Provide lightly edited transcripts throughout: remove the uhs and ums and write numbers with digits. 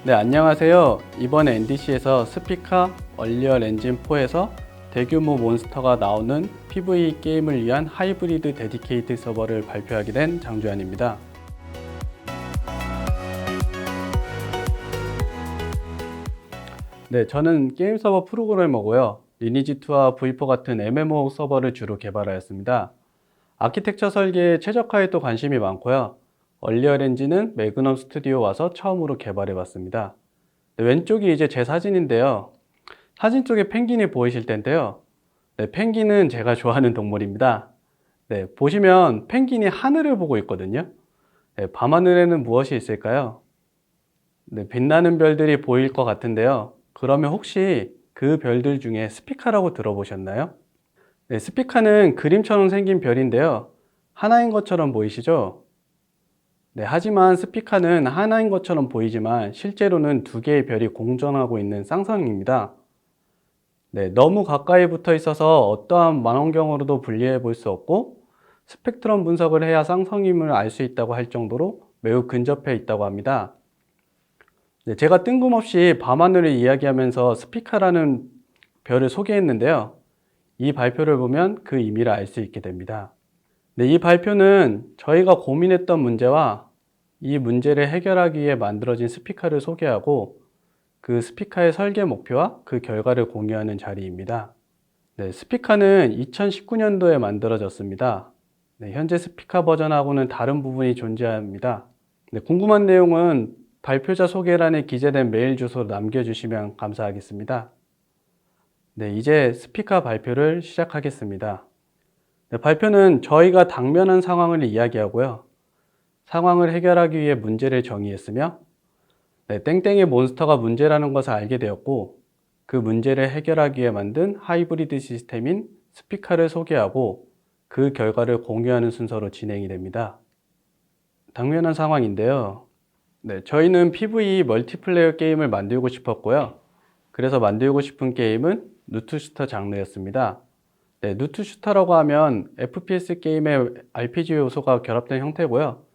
네, 안녕하세요. 이번 NDC에서 스피카 얼리얼 엔진 4에서 대규모 몬스터가 나오는 PVE 게임을 위한 하이브리드 데디케이트 서버를 발표하게 된 장주환입니다. 네, 저는 게임 서버 프로그래머고요. 리니지2와 V4 같은 MMO 서버를 주로 개발하였습니다. 아키텍처 설계에 최적화에 또 관심이 많고요. 얼리얼 엔진은 매그넘 스튜디오 와서 처음으로 개발해봤습니다. 네, 왼쪽이 이제 제 사진인데요. 사진 쪽에 펭귄이 보이실 텐데요. 네, 펭귄은 제가 좋아하는 동물입니다. 네, 보시면 펭귄이 하늘을 보고 있거든요. 네, 밤하늘에는 무엇이 있을까요? 네, 빛나는 별들이 보일 것 같은데요. 그러면 혹시 그 별들 중에 스피카라고 들어보셨나요? 네, 스피카는 그림처럼 생긴 별인데요. 하나인 것처럼 보이시죠? 네, 하지만 스피카는 하나인 것처럼 보이지만 실제로는 두 개의 별이 공존하고 있는 쌍성입니다. 네, 너무 가까이 붙어 있어서 어떠한 망원경으로도 분리해 볼 수 없고 스펙트럼 분석을 해야 쌍성임을 알 수 있다고 할 정도로 매우 근접해 있다고 합니다. 네, 제가 뜬금없이 밤하늘을 이야기하면서 스피카라는 별을 소개했는데요. 이 발표를 보면 그 의미를 알 수 있게 됩니다. 네, 이 발표는 저희가 고민했던 문제와 이 문제를 해결하기 위해 만들어진 스피카를 소개하고 그 스피카의 설계 목표와 그 결과를 공유하는 자리입니다. 네, 스피카는 2019년도에 만들어졌습니다. 네, 현재 스피카 버전하고는 다른 부분이 존재합니다. 네, 궁금한 내용은 발표자 소개란에 기재된 메일 주소로 남겨주시면 감사하겠습니다. 네, 이제 스피카 발표를 시작하겠습니다. 네, 발표는 저희가 당면한 상황을 이야기하고요. 상황을 해결하기 위해 문제를 정의했으며 네, 땡땡의 몬스터가 문제라는 것을 알게 되었고 그 문제를 해결하기 위해 만든 하이브리드 시스템인 스피카를 소개하고 그 결과를 공유하는 순서로 진행이 됩니다. 당면한 상황인데요. 네, 저희는 PVE 멀티플레이어 게임을 만들고 싶었고요. 그래서 만들고 싶은 게임은 루트슈터 장르였습니다. 네, 루트슈터라고 하면 FPS 게임의 RPG 요소가 결합된 형태고요.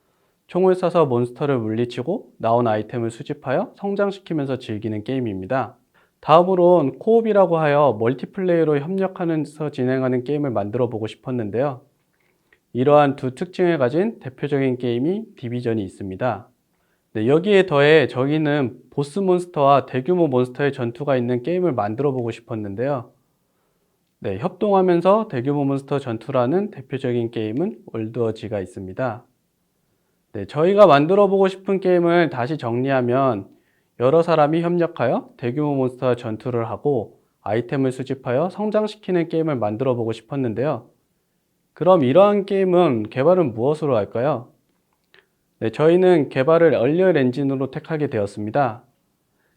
총을 쏴서 몬스터를 물리치고 나온 아이템을 수집하여 성장시키면서 즐기는 게임입니다. 다음으론 코옵이라고 하여 멀티플레이어로 협력하면서 진행하는 게임을 만들어 보고 싶었는데요. 이러한 두 특징을 가진 대표적인 게임이 디비전이 있습니다. 네, 여기에 더해 저희는 보스 몬스터와 대규모 몬스터의 전투가 있는 게임을 만들어 보고 싶었는데요. 네, 협동하면서 대규모 몬스터 전투라는 대표적인 게임은 월드워지가 있습니다. 네, 저희가 만들어 보고 싶은 게임을 다시 정리하면 여러 사람이 협력하여 대규모 몬스터와 전투를 하고 아이템을 수집하여 성장시키는 게임을 만들어 보고 싶었는데요. 그럼 이러한 게임은 개발은 무엇으로 할까요? 네, 저희는 개발을 얼리얼 엔진으로 택하게 되었습니다.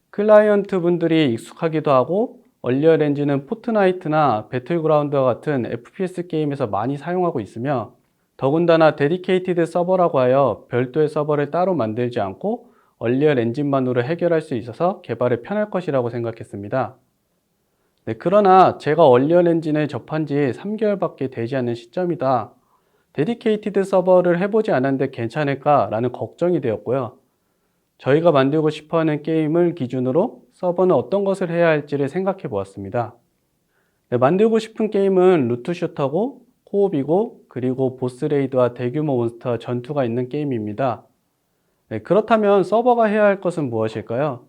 클라이언트 분들이 익숙하기도 하고 얼리얼 엔진은 포트나이트나 배틀그라운드와 같은 FPS 게임에서 많이 사용하고 있으며 더군다나 데디케이티드 서버라고 하여 별도의 서버를 따로 만들지 않고 얼리얼 엔진만으로 해결할 수 있어서 개발이 편할 것이라고 생각했습니다. 네, 그러나 제가 얼리얼 엔진을 접한 지 3개월밖에 되지 않은 시점이다. 데디케이티드 서버를 해보지 않았는데 괜찮을까? 라는 걱정이 되었고요. 저희가 만들고 싶어하는 게임을 기준으로 서버는 어떤 것을 해야 할지를 생각해 보았습니다. 네, 만들고 싶은 게임은 루트 슈터고 코옵이고 그리고 보스 레이드와 대규모 몬스터 전투가 있는 게임입니다. 네, 그렇다면 서버가 해야 할 것은 무엇일까요?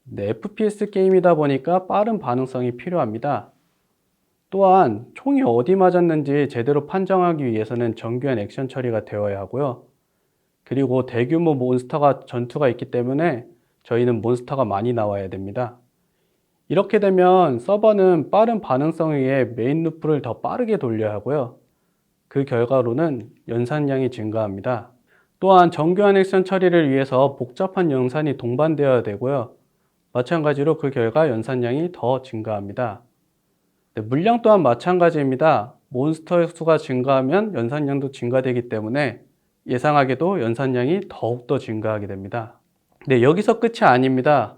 네, FPS 게임이다 보니까 빠른 반응성이 필요합니다. 또한 총이 어디 맞았는지 제대로 판정하기 위해서는 정교한 액션 처리가 되어야 하고요. 그리고 대규모 몬스터가 전투가 있기 때문에 저희는 몬스터가 많이 나와야 됩니다. 이렇게 되면 서버는 빠른 반응성에 의해 메인 루프를 더 빠르게 돌려야 하고요. 그 결과로는 연산량이 증가합니다. 또한 정교한 액션 처리를 위해서 복잡한 연산이 동반되어야 되고요. 마찬가지로 그 결과 연산량이 더 증가합니다. 네, 물량 또한 마찬가지입니다. 몬스터 수가 증가하면 연산량도 증가되기 때문에 예상하게도 연산량이 더욱더 증가하게 됩니다. 네, 여기서 끝이 아닙니다.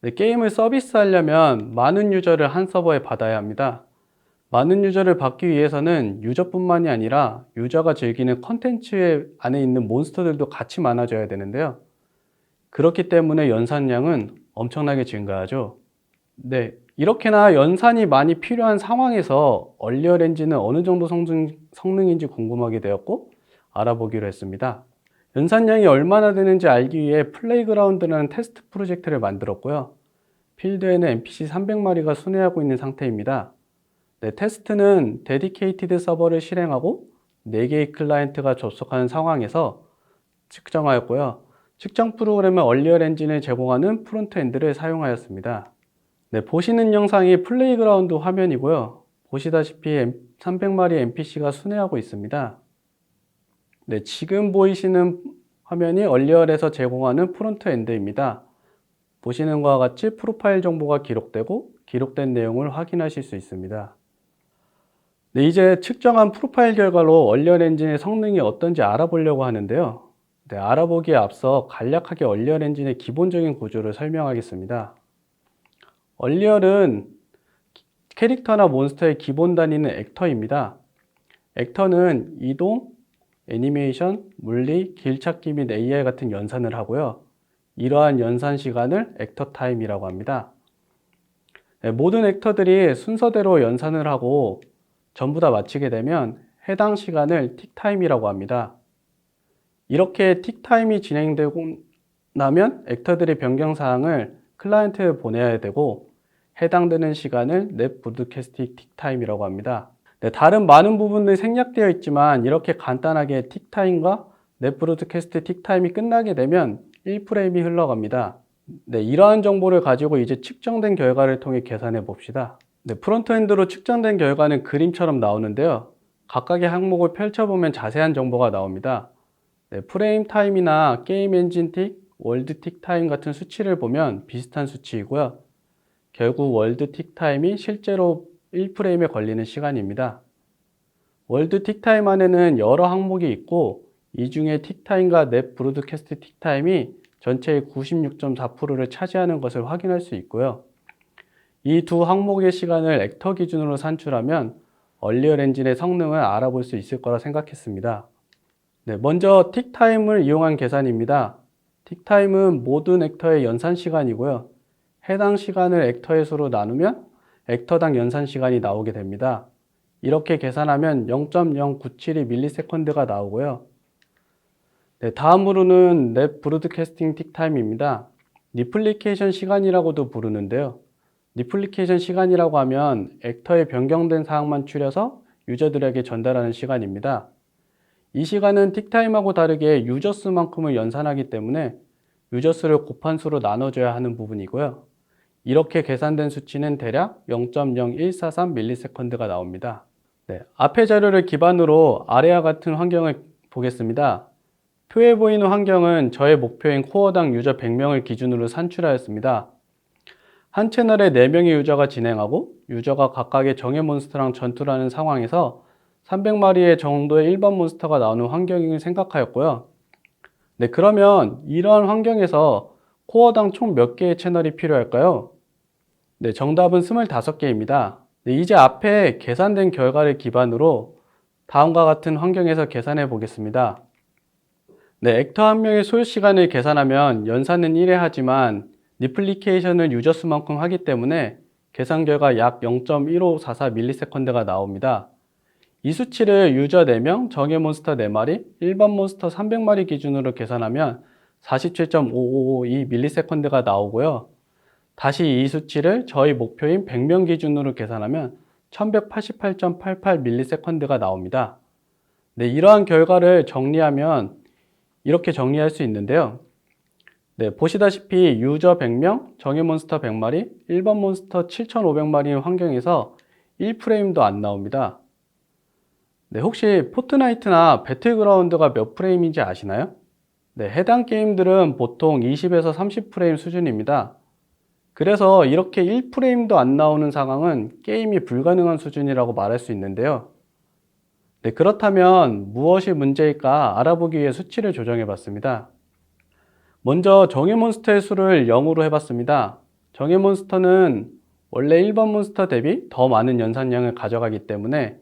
네, 게임을 서비스하려면 많은 유저를 한 서버에 받아야 합니다. 많은 유저를 받기 위해서는 유저뿐만이 아니라 유저가 즐기는 컨텐츠 안에 있는 몬스터들도 같이 많아져야 되는데요. 그렇기 때문에 연산량은 엄청나게 증가하죠. 네, 이렇게나 연산이 많이 필요한 상황에서 얼리어 렌즈는 어느 정도 성능인지 궁금하게 되었고 알아보기로 했습니다. 연산량이 얼마나 되는지 알기 위해 플레이그라운드라는 테스트 프로젝트를 만들었고요. 필드에는 NPC 300마리가 순회하고 있는 상태입니다. 네, 테스트는 데디케이티드 서버를 실행하고 4개의 클라이언트가 접속하는 상황에서 측정하였고요. 측정 프로그램은 얼리어 렌진을 제공하는 프론트엔드를 사용하였습니다. 네, 보시는 영상이 플레이그라운드 화면이고요. 보시다시피 300마리 NPC가 순회하고 있습니다. 네, 지금 보이시는 화면이 얼리얼에서 제공하는 프론트엔드입니다. 보시는 것과 같이 프로파일 정보가 기록되고 기록된 내용을 확인하실 수 있습니다. 네, 이제 측정한 프로파일 결과로 얼리얼 엔진의 성능이 어떤지 알아보려고 하는데요. 네, 알아보기에 앞서 간략하게 얼리얼 엔진의 기본적인 구조를 설명하겠습니다. 얼리얼은 캐릭터나 몬스터의 기본 단위는 액터입니다. 액터는 이동, 애니메이션, 물리, 길찾기 및 AR 같은 연산을 하고요. 이러한 연산 시간을 액터 타임이라고 합니다. 네, 모든 액터들이 순서대로 연산을 하고 전부 다 마치게 되면 해당 시간을 틱타임이라고 합니다. 이렇게 틱타임이 진행되고 나면 액터들의 변경사항을 클라이언트에 보내야 되고 해당되는 시간을 넷 브로드캐스팅 틱타임이라고 합니다. 네, 다른 많은 부분들이 생략되어 있지만 이렇게 간단하게 틱타임과 넷 브로드캐스트 틱타임이 끝나게 되면 1프레임이 흘러갑니다. 네, 이러한 정보를 가지고 이제 측정된 결과를 통해 계산해 봅시다. 네, 프론트엔드로 측정된 결과는 그림처럼 나오는데요. 각각의 항목을 펼쳐보면 자세한 정보가 나옵니다. 네, 프레임 타임이나 게임 엔진 틱, 월드 틱 타임 같은 수치를 보면 비슷한 수치이고요. 결국 월드 틱 타임이 실제로 1프레임에 걸리는 시간입니다. 월드 틱 타임 안에는 여러 항목이 있고 이 중에 틱 타임과 넷 브로드캐스트 틱 타임이 전체의 96.4%를 차지하는 것을 확인할 수 있고요. 이 두 항목의 시간을 액터 기준으로 산출하면 얼리얼 엔진의 성능을 알아볼 수 있을 거라 생각했습니다. 네, 먼저 틱타임을 이용한 계산입니다. 틱타임은 모든 액터의 연산 시간이고요. 해당 시간을 액터의 수로 나누면 액터당 연산 시간이 나오게 됩니다. 이렇게 계산하면 0.0972ms가 나오고요. 네, 다음으로는 넷 브로드캐스팅 틱타임입니다. 리플리케이션 시간이라고도 부르는데요. 리플리케이션 시간이라고 하면 액터의 변경된 사항만 추려서 유저들에게 전달하는 시간입니다. 이 시간은 틱타임하고 다르게 유저수만큼을 연산하기 때문에 유저수를 곱한 수로 나눠줘야 하는 부분이고요. 이렇게 계산된 수치는 대략 0.0143ms가 나옵니다. 네, 앞의 자료를 기반으로 아래와 같은 환경을 보겠습니다. 표에 보이는 환경은 저의 목표인 코어당 유저 100명을 기준으로 산출하였습니다. 한 채널에 4명의 유저가 진행하고 유저가 각각의 정예 몬스터랑 전투를 하는 상황에서 300마리의 정도의 일반 몬스터가 나오는 환경을 생각하였고요. 네, 그러면 이러한 환경에서 코어당 총 몇 개의 채널이 필요할까요? 네, 정답은 25개입니다. 네, 이제 앞에 계산된 결과를 기반으로 다음과 같은 환경에서 계산해 보겠습니다. 네, 액터 한 명의 소요 시간을 계산하면 연산은 1회 하지만 리플리케이션을 유저 수만큼 하기 때문에 계산 결과 약 0.1544ms가 나옵니다. 이 수치를 유저 4명, 정예 몬스터 4마리, 일반 몬스터 300마리 기준으로 계산하면 47.5552ms가 나오고요. 다시 이 수치를 저희 목표인 100명 기준으로 계산하면 1188.88ms가 나옵니다. 네, 이러한 결과를 정리하면 이렇게 정리할 수 있는데요. 네, 보시다시피 유저 100명, 정예 몬스터 100마리, 일반 몬스터 7500마리의 환경에서 1프레임도 안 나옵니다. 네, 혹시 포트나이트나 배틀그라운드가 몇 프레임인지 아시나요? 네, 해당 게임들은 보통 20에서 30프레임 수준입니다. 그래서 이렇게 1프레임도 안 나오는 상황은 게임이 불가능한 수준이라고 말할 수 있는데요. 네, 그렇다면 무엇이 문제일까 알아보기 위해 수치를 조정해 봤습니다. 먼저 정예 몬스터의 수를 0으로 해봤습니다. 정예 몬스터는 원래 일반 몬스터 대비 더 많은 연산량을 가져가기 때문에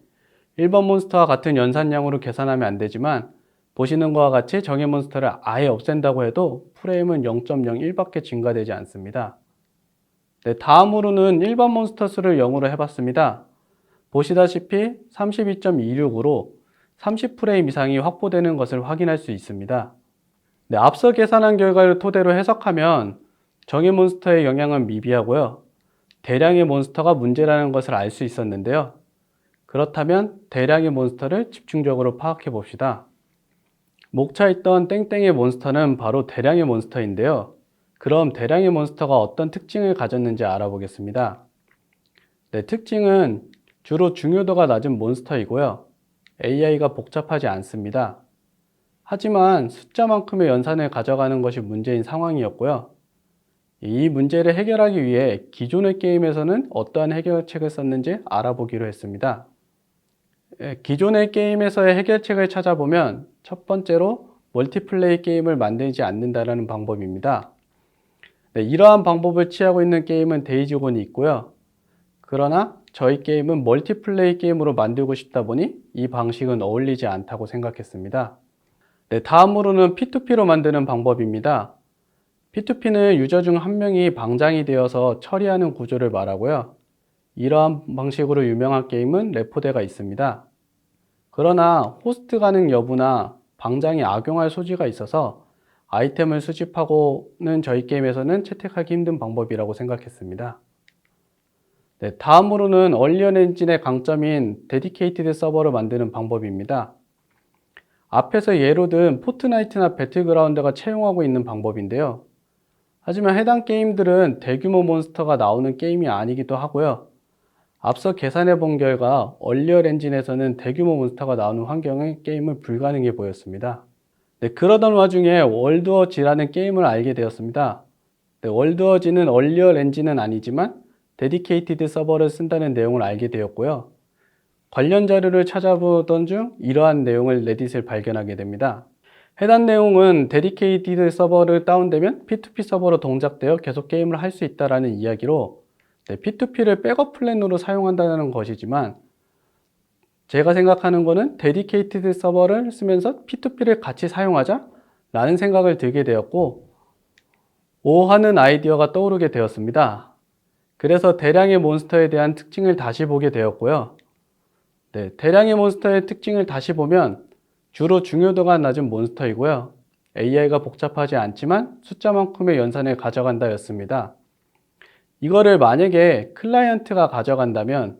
일반 몬스터와 같은 연산량으로 계산하면 안 되지만 보시는 것과 같이 정의 몬스터를 아예 없앤다고 해도 프레임은 0.01밖에 증가되지 않습니다. 네, 다음으로는 일반 몬스터 수를 0으로 해봤습니다. 보시다시피 32.26으로 30프레임 이상이 확보되는 것을 확인할 수 있습니다. 네, 앞서 계산한 결과를 토대로 해석하면 정의 몬스터의 영향은 미비하고요. 대량의 몬스터가 문제라는 것을 알 수 있었는데요. 그렇다면 대량의 몬스터를 집중적으로 파악해 봅시다. 목차 있던 땡땡의 몬스터는 바로 대량의 몬스터인데요. 그럼 대량의 몬스터가 어떤 특징을 가졌는지 알아보겠습니다. 네, 특징은 주로 중요도가 낮은 몬스터이고요. AI가 복잡하지 않습니다. 하지만 숫자만큼의 연산을 가져가는 것이 문제인 상황이었고요. 이 문제를 해결하기 위해 기존의 게임에서는 어떠한 해결책을 썼는지 알아보기로 했습니다. 기존의 게임에서의 해결책을 찾아보면 첫 번째로 멀티플레이 게임을 만들지 않는다는 방법입니다. 네, 이러한 방법을 취하고 있는 게임은 데이지곤이 있고요. 그러나 저희 게임은 멀티플레이 게임으로 만들고 싶다 보니 이 방식은 어울리지 않다고 생각했습니다. 네, 다음으로는 P2P로 만드는 방법입니다. P2P는 유저 중 한 명이 방장이 되어서 처리하는 구조를 말하고요. 이러한 방식으로 유명한 게임은 레포대가 있습니다. 그러나 호스트 가능 여부나 방장이 악용할 소지가 있어서 아이템을 수집하고는 저희 게임에서는 채택하기 힘든 방법이라고 생각했습니다. 네, 다음으로는 얼리언 엔진의 강점인 데디케이티드 서버를 만드는 방법입니다. 앞에서 예로 든 포트나이트나 배틀그라운드가 채용하고 있는 방법인데요. 하지만 해당 게임들은 대규모 몬스터가 나오는 게임이 아니기도 하고요. 앞서 계산해 본 결과 얼리언 엔진에서는 대규모 몬스터가 나오는 환경의 게임은 불가능해 보였습니다. 네, 그러던 와중에 월드워지라는 게임을 알게 되었습니다. 네, 월드워지는 얼리언 엔진은 아니지만 데디케이티드 서버를 쓴다는 내용을 알게 되었고요. 관련 자료를 찾아보던 중 이러한 내용을 레딧을 발견하게 됩니다. 해당 내용은 데디케이티드 서버를 다운되면 P2P 서버로 동작되어 계속 게임을 할 수 있다는 이야기로 P2P를 백업 플랜으로 사용한다는 것이지만 제가 생각하는 거는 데디케이티드 서버를 쓰면서 P2P를 같이 사용하자 라는 생각을 들게 되었고 하는 아이디어가 떠오르게 되었습니다. 그래서 대량의 몬스터에 대한 특징을 다시 보게 되었고요. 네, 대량의 몬스터의 특징을 다시 보면 주로 중요도가 낮은 몬스터이고요. AI가 복잡하지 않지만 숫자만큼의 연산을 가져간다 였습니다. 이거를 만약에 클라이언트가 가져간다면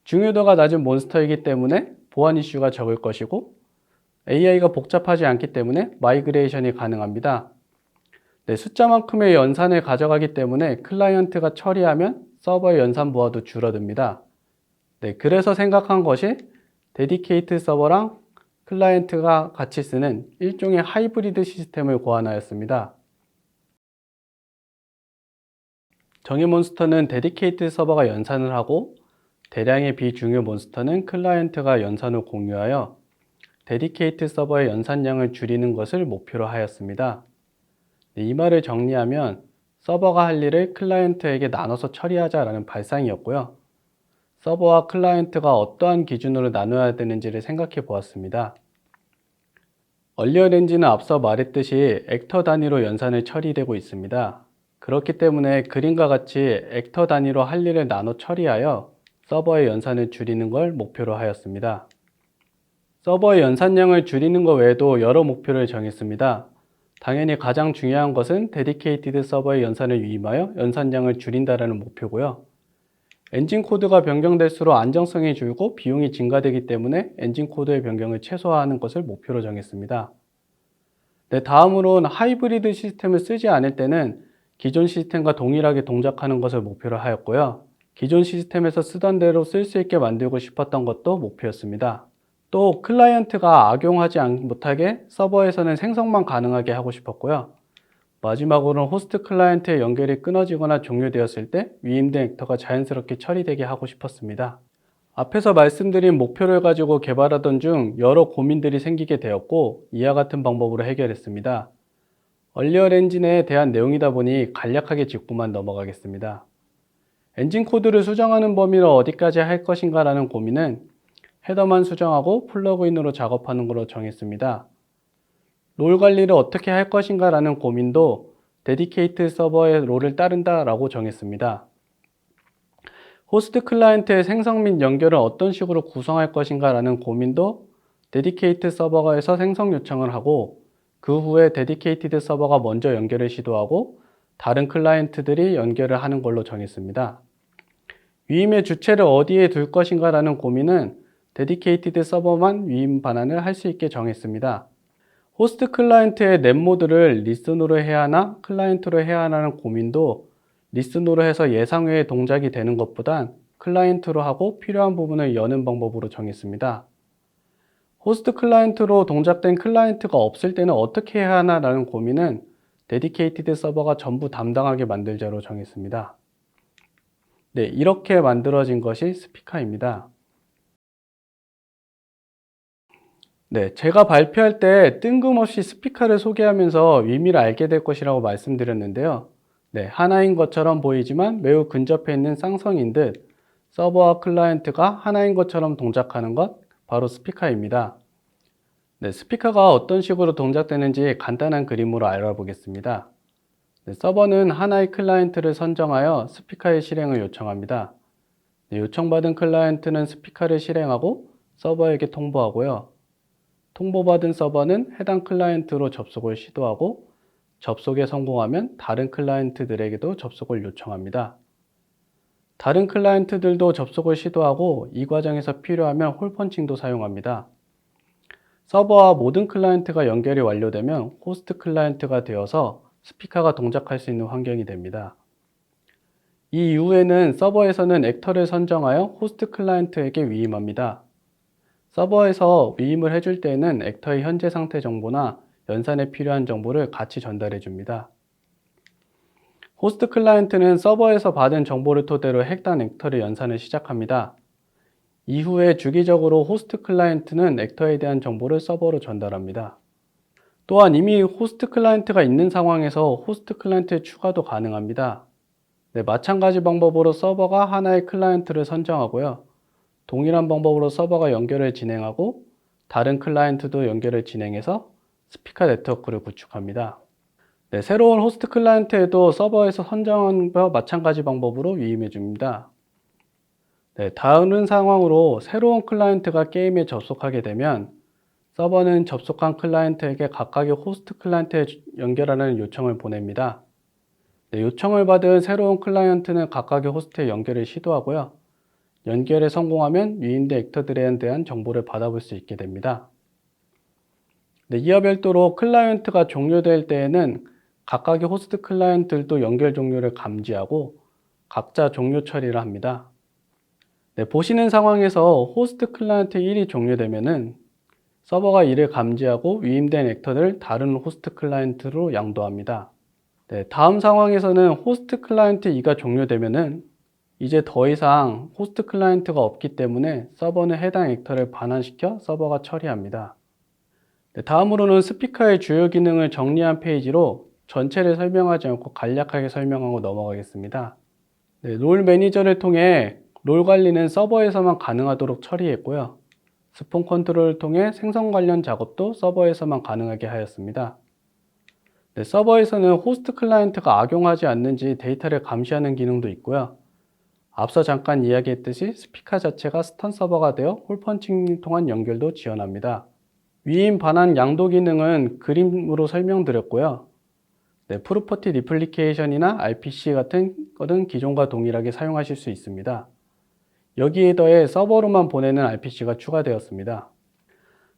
중요도가 낮은 몬스터이기 때문에 보안 이슈가 적을 것이고 AI가 복잡하지 않기 때문에 마이그레이션이 가능합니다. 네, 숫자만큼의 연산을 가져가기 때문에 클라이언트가 처리하면 서버의 연산 부하도 줄어듭니다. 네, 그래서 생각한 것이 데디케이트 서버랑 클라이언트가 같이 쓰는 일종의 하이브리드 시스템을 고안하였습니다. 정의 몬스터는 데디케이트 서버가 연산을 하고 대량의 비중요 몬스터는 클라이언트가 연산을 공유하여 데디케이트 서버의 연산량을 줄이는 것을 목표로 하였습니다. 이 말을 정리하면 서버가 할 일을 클라이언트에게 나눠서 처리하자라는 발상이었고요. 서버와 클라이언트가 어떠한 기준으로 나눠야 되는지를 생각해 보았습니다. 얼리언 엔진은 앞서 말했듯이 액터 단위로 연산을 처리되고 있습니다. 그렇기 때문에 그림과 같이 액터 단위로 할 일을 나눠 처리하여 서버의 연산을 줄이는 걸 목표로 하였습니다. 서버의 연산량을 줄이는 것 외에도 여러 목표를 정했습니다. 당연히 가장 중요한 것은 데디케이티드 서버의 연산을 위임하여 연산량을 줄인다는 목표고요. 엔진 코드가 변경될수록 안정성이 줄고 비용이 증가되기 때문에 엔진 코드의 변경을 최소화하는 것을 목표로 정했습니다. 네, 다음으로는 하이브리드 시스템을 쓰지 않을 때는 기존 시스템과 동일하게 동작하는 것을 목표로 하였고요. 기존 시스템에서 쓰던 대로 쓸 수 있게 만들고 싶었던 것도 목표였습니다. 또 클라이언트가 악용하지 못하게 서버에서는 생성만 가능하게 하고 싶었고요. 마지막으로는 호스트 클라이언트의 연결이 끊어지거나 종료되었을 때 위임된 액터가 자연스럽게 처리되게 하고 싶었습니다. 앞에서 말씀드린 목표를 가지고 개발하던 중 여러 고민들이 생기게 되었고 이와 같은 방법으로 해결했습니다. 얼리언 엔진에 대한 내용이다 보니 간략하게 짚고만 넘어가겠습니다. 엔진 코드를 수정하는 범위를 어디까지 할 것인가 라는 고민은 헤더만 수정하고 플러그인으로 작업하는 것으로 정했습니다. 롤 관리를 어떻게 할 것인가 라는 고민도 데디케이트 서버의 롤을 따른다 라고 정했습니다. 호스트 클라이언트의 생성 및 연결을 어떤 식으로 구성할 것인가 라는 고민도 데디케이트 서버에서 생성 요청을 하고, 그 후에 데디케이티드 서버가 먼저 연결을 시도하고 다른 클라이언트들이 연결을 하는 걸로 정했습니다. 위임의 주체를 어디에 둘 것인가 라는 고민은 데디케이티드 서버만 위임 반환을 할 수 있게 정했습니다. 호스트 클라이언트의 넷모드를 리슨으로 해야 하나 클라이언트로 해야 하나는 고민도 리슨으로 해서 예상 외의 동작이 되는 것보단 클라이언트로 하고 필요한 부분을 여는 방법으로 정했습니다. 호스트 클라이언트로 동작된 클라이언트가 없을 때는 어떻게 해야 하나 라는 고민은 데디케이티드 서버가 전부 담당하게 만들자로 정했습니다. 네, 이렇게 만들어진 것이 스피카입니다. 네, 제가 발표할 때 뜬금없이 스피카를 소개하면서 의미를 알게 될 것이라고 말씀드렸는데요. 네, 하나인 것처럼 보이지만 매우 근접해 있는 쌍성인 듯 서버와 클라이언트가 하나인 것처럼 동작하는 것, 바로 스피카입니다. 네, 스피카가 어떤 식으로 동작되는지 간단한 그림으로 알아보겠습니다. 네, 서버는 하나의 클라이언트를 선정하여 스피카의 실행을 요청합니다. 네, 요청받은 클라이언트는 스피카를 실행하고 서버에게 통보하고요. 통보받은 서버는 해당 클라이언트로 접속을 시도하고 접속에 성공하면 다른 클라이언트들에게도 접속을 요청합니다. 다른 클라이언트들도 접속을 시도하고 이 과정에서 필요하면 홀펀칭도 사용합니다. 서버와 모든 클라이언트가 연결이 완료되면 호스트 클라이언트가 되어서 스피카가 동작할 수 있는 환경이 됩니다. 이 이후에는 서버에서는 액터를 선정하여 호스트 클라이언트에게 위임합니다. 서버에서 위임을 해줄 때에는 액터의 현재 상태 정보나 연산에 필요한 정보를 같이 전달해 줍니다. 호스트 클라이언트는 서버에서 받은 정보를 토대로 해당 액터를 연산을 시작합니다. 이후에 주기적으로 호스트 클라이언트는 액터에 대한 정보를 서버로 전달합니다. 또한 이미 호스트 클라이언트가 있는 상황에서 호스트 클라이언트의 추가도 가능합니다. 네, 마찬가지 방법으로 서버가 하나의 클라이언트를 선정하고요. 동일한 방법으로 서버가 연결을 진행하고 다른 클라이언트도 연결을 진행해서 스피카 네트워크를 구축합니다. 네, 새로운 호스트 클라이언트에도 서버에서 선정한 것과 마찬가지 방법으로 위임해 줍니다. 네, 다른 상황으로 새로운 클라이언트가 게임에 접속하게 되면 서버는 접속한 클라이언트에게 각각의 호스트 클라이언트에 연결하는 요청을 보냅니다. 네, 요청을 받은 새로운 클라이언트는 각각의 호스트에 연결을 시도하고요. 연결에 성공하면 위임된 액터들에 대한 정보를 받아볼 수 있게 됩니다. 네, 이와 별도로 클라이언트가 종료될 때에는 각각의 호스트 클라이언트들도 연결 종료를 감지하고 각자 종료 처리를 합니다. 네, 보시는 상황에서 호스트 클라이언트 1이 종료되면은 서버가 이를 감지하고 위임된 액터를 다른 호스트 클라이언트로 양도합니다. 네, 다음 상황에서는 호스트 클라이언트 2가 종료되면은 이제 더 이상 호스트 클라이언트가 없기 때문에 서버는 해당 액터를 반환시켜 서버가 처리합니다. 네, 다음으로는 스피카의 주요 기능을 정리한 페이지로 전체를 설명하지 않고 간략하게 설명하고 넘어가겠습니다. 네, 롤 매니저를 통해 롤 관리는 서버에서만 가능하도록 처리했고요. 스폰 컨트롤을 통해 생성 관련 작업도 서버에서만 가능하게 하였습니다. 네, 서버에서는 호스트 클라이언트가 악용하지 않는지 데이터를 감시하는 기능도 있고요. 앞서 잠깐 이야기했듯이 스피카 자체가 스턴 서버가 되어 홀펀칭 통한 연결도 지원합니다. 위임 반환 양도 기능은 그림으로 설명드렸고요. 네, 프로퍼티 리플리케이션이나 RPC 같은 것은 기존과 동일하게 사용하실 수 있습니다. 여기에 더해 서버로만 보내는 RPC가 추가되었습니다.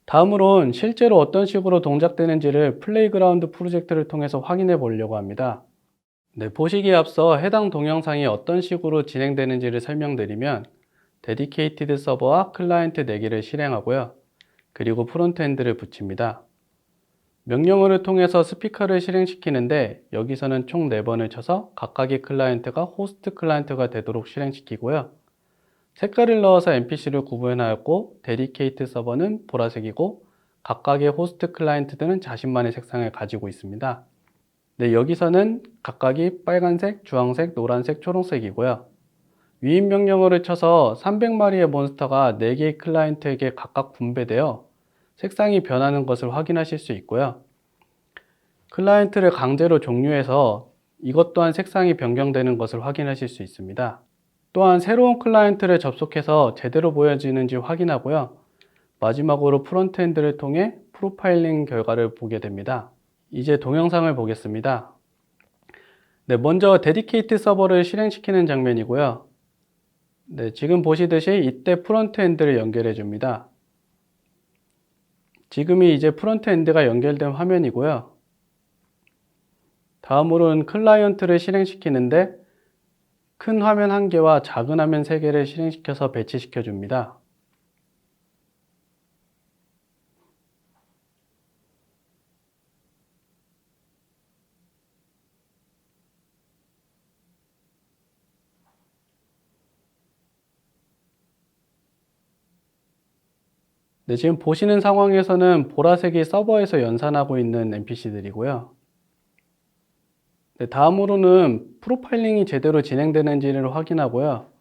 다음으론 실제로 어떤 식으로 동작되는지를 플레이그라운드 프로젝트를 통해서 확인해 보려고 합니다. 네, 보시기에 앞서 해당 동영상이 어떤 식으로 진행되는지를 설명드리면 데디케이티드 서버와 클라이언트 4개를 실행하고요. 그리고 프론트엔드를 붙입니다. 명령어를 통해서 스피커를 실행시키는데 여기서는 총 4번을 쳐서 각각의 클라이언트가 호스트 클라이언트가 되도록 실행시키고요. 색깔을 넣어서 NPC를 구분하였고 데디케이트 서버는 보라색이고 각각의 호스트 클라이언트들은 자신만의 색상을 가지고 있습니다. 네, 여기서는 각각이 빨간색, 주황색, 노란색, 초록색이고요. 위임 명령어를 쳐서 300마리의 몬스터가 4개의 클라이언트에게 각각 분배되어 색상이 변하는 것을 확인하실 수 있고요. 클라이언트를 강제로 종료해서 이것 또한 색상이 변경되는 것을 확인하실 수 있습니다. 또한 새로운 클라이언트를 접속해서 제대로 보여지는지 확인하고요. 마지막으로 프론트엔드를 통해 프로파일링 결과를 보게 됩니다. 이제 동영상을 보겠습니다. 네, 먼저 데디케이트 서버를 실행시키는 장면이고요. 네, 지금 보시듯이 이때 프론트엔드를 연결해 줍니다. 지금이 이제 프론트엔드가 연결된 화면이고요. 다음으로는 클라이언트를 실행시키는데 큰 화면 1개와 작은 화면 3개를 실행시켜서 배치시켜 줍니다. 네, 지금 보시는 상황에서는 보라색이 서버에서 연산하고 있는 NPC들이고요. 네, 다음으로는 프로파일링이 제대로 진행되는지를 확인하고요.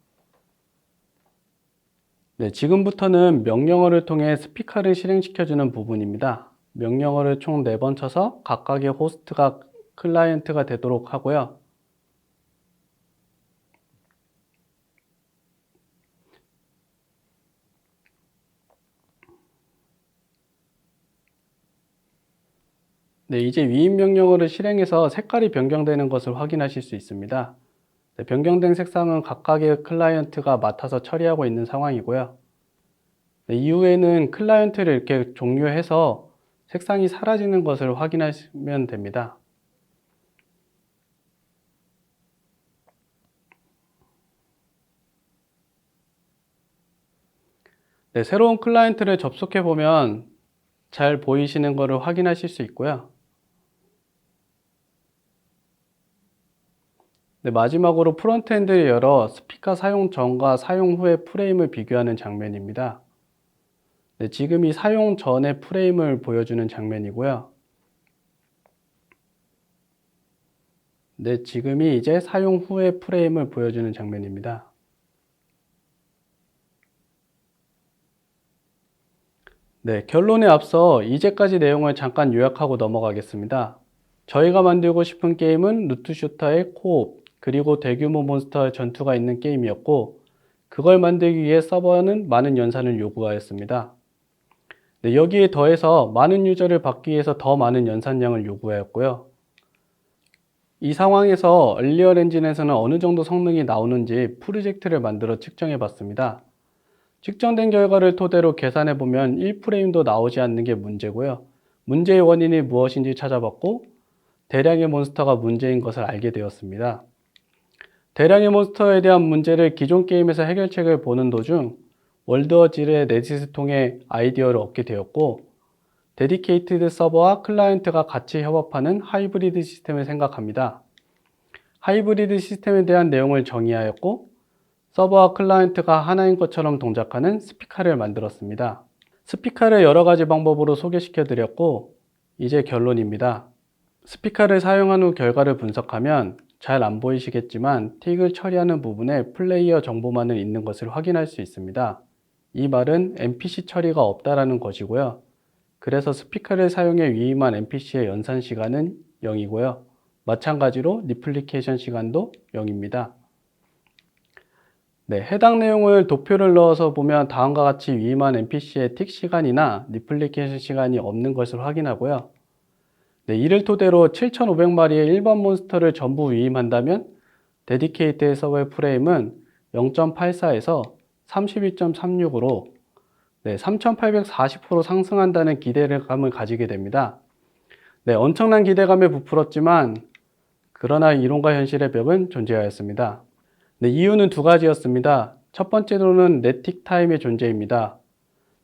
네, 지금부터는 명령어를 통해 스피커를 실행시켜주는 부분입니다. 명령어를 총 4번 쳐서 각각의 호스트가 클라이언트가 되도록 하고요. 네, 이제 위임 명령어를 실행해서 색깔이 변경되는 것을 확인하실 수 있습니다. 네, 변경된 색상은 각각의 클라이언트가 맡아서 처리하고 있는 상황이고요. 네, 이후에는 클라이언트를 이렇게 종료해서 색상이 사라지는 것을 확인하시면 됩니다. 네, 새로운 클라이언트를 접속해 보면 잘 보이시는 것을 확인하실 수 있고요. 네, 마지막으로 프론트엔드를 열어 스피커 사용 전과 사용 후의 프레임을 비교하는 장면입니다. 네, 지금이 사용 전의 프레임을 보여주는 장면이고요. 네, 지금이 이제 사용 후의 프레임을 보여주는 장면입니다. 네, 결론에 앞서 이제까지 내용을 잠깐 요약하고 넘어가겠습니다. 저희가 만들고 싶은 게임은 루트슈터의 코옵, 그리고 대규모 몬스터의 전투가 있는 게임이었고, 그걸 만들기 위해 서버는 많은 연산을 요구하였습니다. 네, 여기에 더해서 많은 유저를 받기 위해서 더 많은 연산량을 요구하였고요. 이 상황에서 얼리얼 엔진에서는 어느 정도 성능이 나오는지 프로젝트를 만들어 측정해 봤습니다. 측정된 결과를 토대로 계산해 보면 1프레임도 나오지 않는 게 문제고요. 문제의 원인이 무엇인지 찾아봤고 대량의 몬스터가 문제인 것을 알게 되었습니다. 대량의 몬스터에 대한 문제를 기존 게임에서 해결책을 보는 도중 월드워질의 레딧을 통해 아이디어를 얻게 되었고 데디케이티드 서버와 클라이언트가 같이 협업하는 하이브리드 시스템을 생각합니다. 하이브리드 시스템에 대한 내용을 정의하였고 서버와 클라이언트가 하나인 것처럼 동작하는 스피커를 만들었습니다. 스피커를 여러 가지 방법으로 소개시켜 드렸고 이제 결론입니다. 스피커를 사용한 후 결과를 분석하면 잘 안 보이시겠지만 틱을 처리하는 부분에 플레이어 정보만은 있는 것을 확인할 수 있습니다. 이 말은 NPC 처리가 없다라는 것이고요. 그래서 스피커를 사용해 위임한 NPC의 연산 시간은 0이고요. 마찬가지로 리플리케이션 시간도 0입니다. 네, 해당 내용을 도표를 넣어서 보면 다음과 같이 위임한 NPC의 틱 시간이나 리플리케이션 시간이 없는 것을 확인하고요. 네, 이를 토대로 7,500마리의 일반 몬스터를 전부 위임한다면 데디케이트 서버의 프레임은 0.84에서 32.36으로 3,840% 상승한다는 기대감을 가지게 됩니다. 네, 엄청난 기대감에 부풀었지만 그러나 이론과 현실의 벽은 존재하였습니다. 네, 이유는 두 가지였습니다. 첫 번째로는 넷 틱타임의 존재입니다.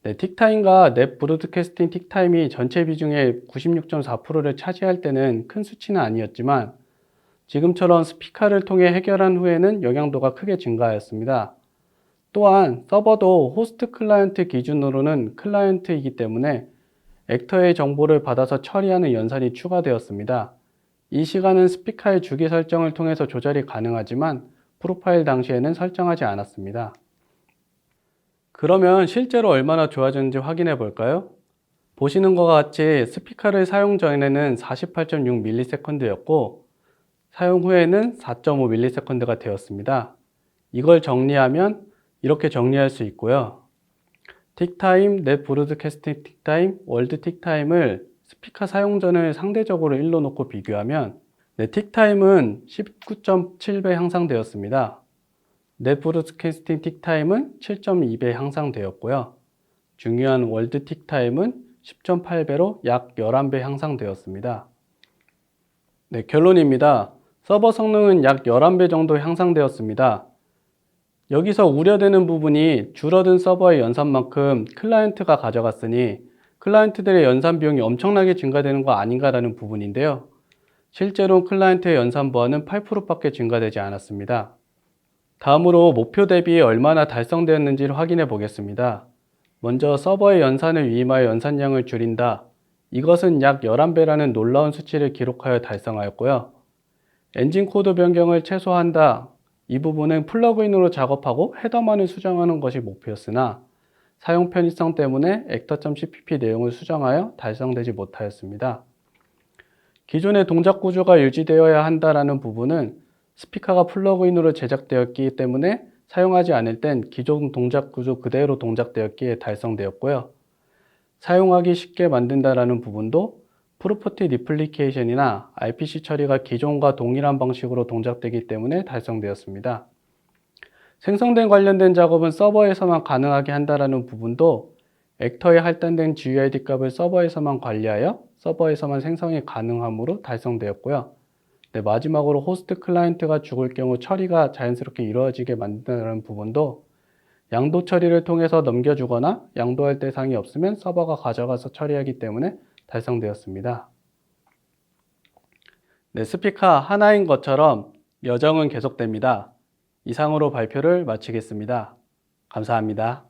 네, 틱타임과 넷 브로드캐스팅 틱타임이 전체 비중의 96.4%를 차지할 때는 큰 수치는 아니었지만 지금처럼 스피커를 통해 해결한 후에는 영향도가 크게 증가하였습니다. 또한 서버도 호스트 클라이언트 기준으로는 클라이언트이기 때문에 액터의 정보를 받아서 처리하는 연산이 추가되었습니다. 이 시간은 스피커의 주기 설정을 통해서 조절이 가능하지만 프로파일 당시에는 설정하지 않았습니다. 그러면 실제로 얼마나 좋아졌는지 확인해 볼까요? 보시는 것과 같이 스피커를 사용 전에는 48.6ms였고 사용 후에는 4.5ms가 되었습니다. 이걸 정리하면 이렇게 정리할 수 있고요. 틱타임, 넷 브로드캐스팅 틱타임, 월드 틱타임을 스피커 사용 전을 상대적으로 1로 놓고 비교하면 틱타임은 19.7배 향상되었습니다. 넷 브로드캐스팅 틱타임은 7.2배 향상되었고요. 중요한 월드 틱타임은 10.8배로 약 11배 향상되었습니다. 결론입니다. 서버 성능은 약 11배 정도 향상되었습니다. 여기서 우려되는 부분이 줄어든 서버의 연산만큼 클라이언트가 가져갔으니 클라이언트들의 연산 비용이 엄청나게 증가되는 거 아닌가라는 부분인데요. 실제로 클라이언트의 연산 보안은 8%밖에 증가되지 않았습니다. 다음으로 목표 대비 얼마나 달성되었는지를 확인해 보겠습니다. 먼저 서버의 연산을 위임하여 연산량을 줄인다. 이것은 약 11배라는 놀라운 수치를 기록하여 달성하였고요. 엔진 코드 변경을 최소화한다. 이 부분은 플러그인으로 작업하고 헤더만을 수정하는 것이 목표였으나 사용 편의성 때문에 actor.cpp 내용을 수정하여 달성되지 못하였습니다. 기존의 동작 구조가 유지되어야 한다는 부분은 스피커가 플러그인으로 제작되었기 때문에 사용하지 않을 땐 기존 동작 구조 그대로 동작되었기에 달성되었고요. 사용하기 쉽게 만든다는 부분도 프로퍼티 리플리케이션이나 RPC 처리가 기존과 동일한 방식으로 동작되기 때문에 달성되었습니다. 생성된 관련된 작업은 서버에서만 가능하게 한다는 부분도 액터에 할당된 GUID 값을 서버에서만 관리하여 서버에서만 생성이 가능함으로 달성되었고요. 마지막으로 호스트 클라이언트가 죽을 경우 처리가 자연스럽게 이루어지게 만든다는 부분도 양도 처리를 통해서 넘겨주거나 양도할 대상이 없으면 서버가 가져가서 처리하기 때문에 달성되었습니다. 스피커 하나인 것처럼 여정은 계속됩니다. 이상으로 발표를 마치겠습니다. 감사합니다.